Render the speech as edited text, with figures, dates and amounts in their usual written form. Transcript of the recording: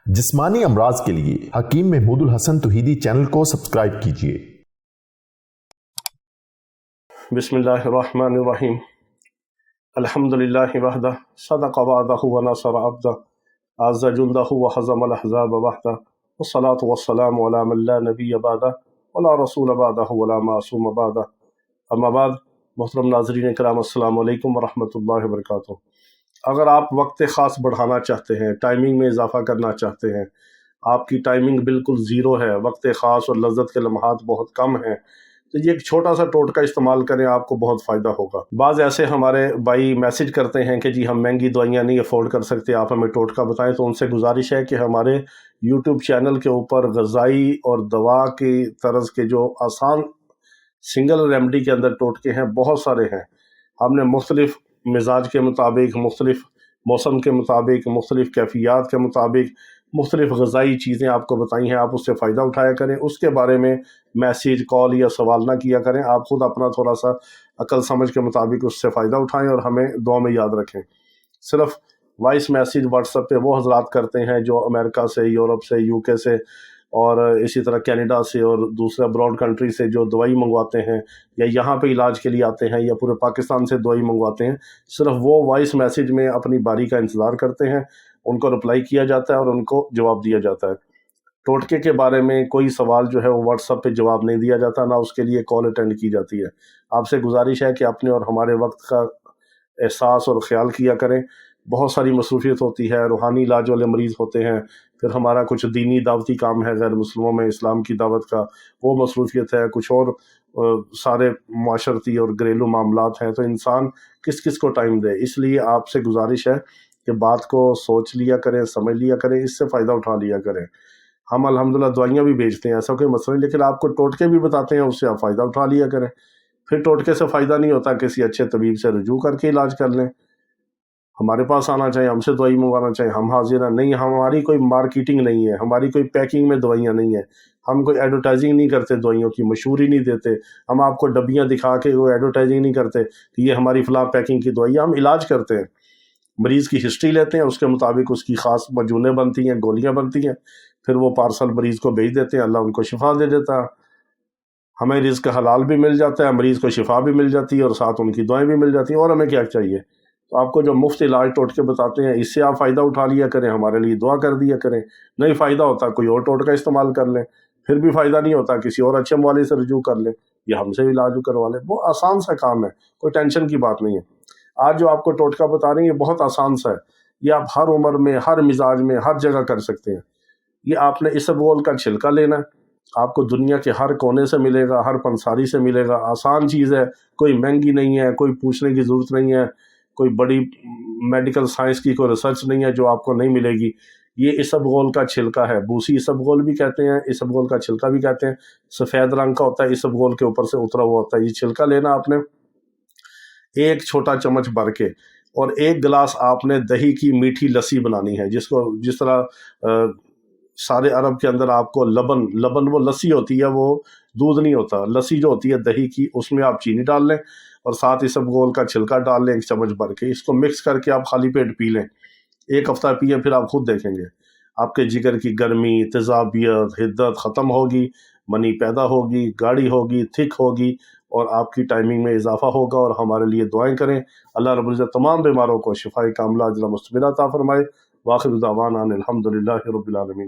जिस्मानी अमराज के लिए हकीम महमूदुल हसन तौहीदी चैनल को सब्सक्राइब कीजिए। बिस्मिल्लाहिर्रहमानिर्रहीम। अल्हम्दुलिल्लाहि वहदा सदक़ वअदहु व नसर अब्दह अज़्ज़ा जुंदहु व हज़मल अहज़ाब वहदा वस्सलातु वस्सलामु अला मन ला नबिय्य बअदा व ला रसूल बअदहु व ला मासूम बअदा। अम्मा बाद, मोहतरम नाज़रीन किराम, अस्सलामु अलैकुम व रहमतुल्लाहि व बरकातुहू। अगर आप वक्त ख़ास बढ़ाना चाहते हैं, टाइमिंग में इजाफ़ा करना चाहते हैं, आपकी टाइमिंग बिल्कुल ज़ीरो है, वक्त ख़ास और लज़्ज़त के लम्हात बहुत कम हैं, तो ये एक छोटा सा टोटका इस्तेमाल करें, आपको बहुत फ़ायदा होगा। बाज़ ऐसे हमारे भाई मैसेज करते हैं कि जी हम महंगी दवाइयाँ नहीं अफोर्ड कर सकते, आप हमें टोटका बताएं। तो उनसे गुजारिश है कि हमारे यूट्यूब चैनल के ऊपर ग़ज़ाई और दवा की तरज़ के जो आसान सिंगल रेमडी के अंदर टोटके हैं, बहुत सारे हैं। हमने मुख्तलिफ़ मिजाज के मुताबिक, मुख्तलिफ़ मौसम के मुताबिक, मुख्तलिफ़ कैफ़ियत के मुताबिक मुख्तलिफ़ ग़ज़ाई चीज़ें आपको बताई हैं। आप उससे फ़ायदा उठाया करें, उसके बारे में मैसेज, कॉल या सवाल ना किया करें। आप ख़ुद अपना थोड़ा सा अक्ल समझ के मुताबिक उससे फ़ायदा उठाएं और हमें दुआ में याद रखें। सिर्फ़ वॉइस मैसेज व्हाट्सएप पे वो हज़रात करते हैं जो अमेरिका से, यूरोप से, यूके से और इसी तरह कनाडा से और दूसरे अब्रॉड कंट्री से जो दवाई मंगवाते हैं या यहाँ पे इलाज के लिए आते हैं या पूरे पाकिस्तान से दवाई मंगवाते हैं, सिर्फ वो वॉइस मैसेज में अपनी बारी का इंतज़ार करते हैं, उनको रिप्लाई किया जाता है और उनको जवाब दिया जाता है। टोटके के बारे में कोई सवाल जो है वो व्हाट्सएप पे जवाब नहीं दिया जाता, ना उसके लिए कॉल अटेंड की जाती है। आपसे गुजारिश है कि अपने और हमारे वक्त का एहसास और ख़्याल किया करें। बहुत सारी मसरूफ़ियत होती है, रूहानी इलाज वाले मरीज़ होते हैं, फिर हमारा कुछ दीनी दावती काम है गैर मुस्लिमों में इस्लाम की दावत का, वो मसरूफ़ियत है, कुछ और सारे माशरती और घरेलू मामलात हैं। तो इंसान किस किस को टाइम दे, इसलिए आपसे गुजारिश है कि बात को सोच लिया करें, समझ लिया करें, इससे फ़ायदा उठा लिया करें। हम अल्हम्दुलिल्लाह दवाइयाँ भी बेचते हैं, ऐसा कोई मसला नहीं, लेकिन आपको टोटके भी बताते हैं, उससे आप फ़ायदा उठा लिया करें। फिर टोटके से फ़ायदा नहीं होता, किसी अच्छे तबीब से रुजू करके इलाज कर लें। हमारे पास आना चाहिए, हमसे दवाई मंगवाना चाहिए, हम हाजिर हैं। नहीं, हमारी कोई मार्केटिंग नहीं है, हमारी कोई पैकिंग में दवाइयाँ नहीं है, हम कोई एडवर्टाइजिंग नहीं करते, दवाइयों की मशहूरी नहीं देते, हम आपको डब्बियाँ दिखा के वो एडवर्टाइजिंग नहीं करते कि ये हमारी फ़लाँ पैकिंग की दवाइयाँ। हम इलाज करते हैं, मरीज़ की हिस्ट्री लेते हैं, उसके मुताबिक उसकी ख़ास मजूनें बनती हैं, गोलियाँ बनती हैं, फिर वो पार्सल मरीज़ को भेज देते हैं, अल्लाह उनको शिफा दे देता है। हमें रिज़्क़ हलाल भी मिल जाता है, मरीज़ को शिफा भी मिल जाती है और साथ उनकी दुआएँ भी मिल जाती हैं, और हमें क्या चाहिए। तो आपको जो मुफ्त इलाज टोटके बताते हैं, इससे आप फ़ायदा उठा लिया करें, हमारे लिए दुआ कर दिया करें। नहीं फ़ायदा होता, कोई और टोटका इस्तेमाल कर लें, फिर भी फ़ायदा नहीं होता, किसी और अच्छे मुआलिज से रुजू कर लें या हमसे भी इलाज करवा लें। वो आसान सा काम है, कोई टेंशन की बात नहीं है। आज जो आपको टोटका बता रहे हैं, ये बहुत आसान सा है, ये आप हर उम्र में, हर मिजाज में, हर जगह कर सकते हैं। ये आपने इसबगोल का छिलका लेना है, आपको दुनिया के हर कोने से मिलेगा, हर पंसारी से मिलेगा। आसान चीज़ है, कोई महंगी नहीं है, कोई पूछने की ज़रूरत नहीं है, कोई बड़ी मेडिकल साइंस की कोई रिसर्च नहीं है जो आपको नहीं मिलेगी। ये इसबगोल का छिलका है, बूसी इसबगोल भी कहते हैं, इसबगोल का छिलका भी कहते हैं। सफ़ेद रंग का होता है, इसबगोल के ऊपर से उतरा हुआ होता है। ये छिलका लेना आपने, एक छोटा चम्मच भर के, और एक गिलास आपने दही की मीठी लस्सी बनानी है, जिसको जिस तरह सारे अरब के अंदर आपको लबन वो लस्सी होती है, वो दूध नहीं होता, लस्सी जो होती है दही की, उसमें आप चीनी डाल लें और साथ इसबगोल का छिलका डाल लें, एक चम्मच भर के। इसको मिक्स करके आप खाली पेट पी लें, एक हफ्ता पिए, फिर आप खुद देखेंगे आपके जिगर की गर्मी, तेज़ाबियत, हिद्दत ख़त्म होगी, मनी पैदा होगी, गाढ़ी होगी, थिक होगी, और आपकी टाइमिंग में इजाफा होगा। और हमारे लिए दुआएं करें, अल्लाह रब्बुल इज़्ज़त तमाम बीमारों को शिफाए कामिला अजला मुस्तमिला अता फरमाए। वाखिर दावाना अनिल हम्दुलिल्लाहि रब्बिल आलमीन।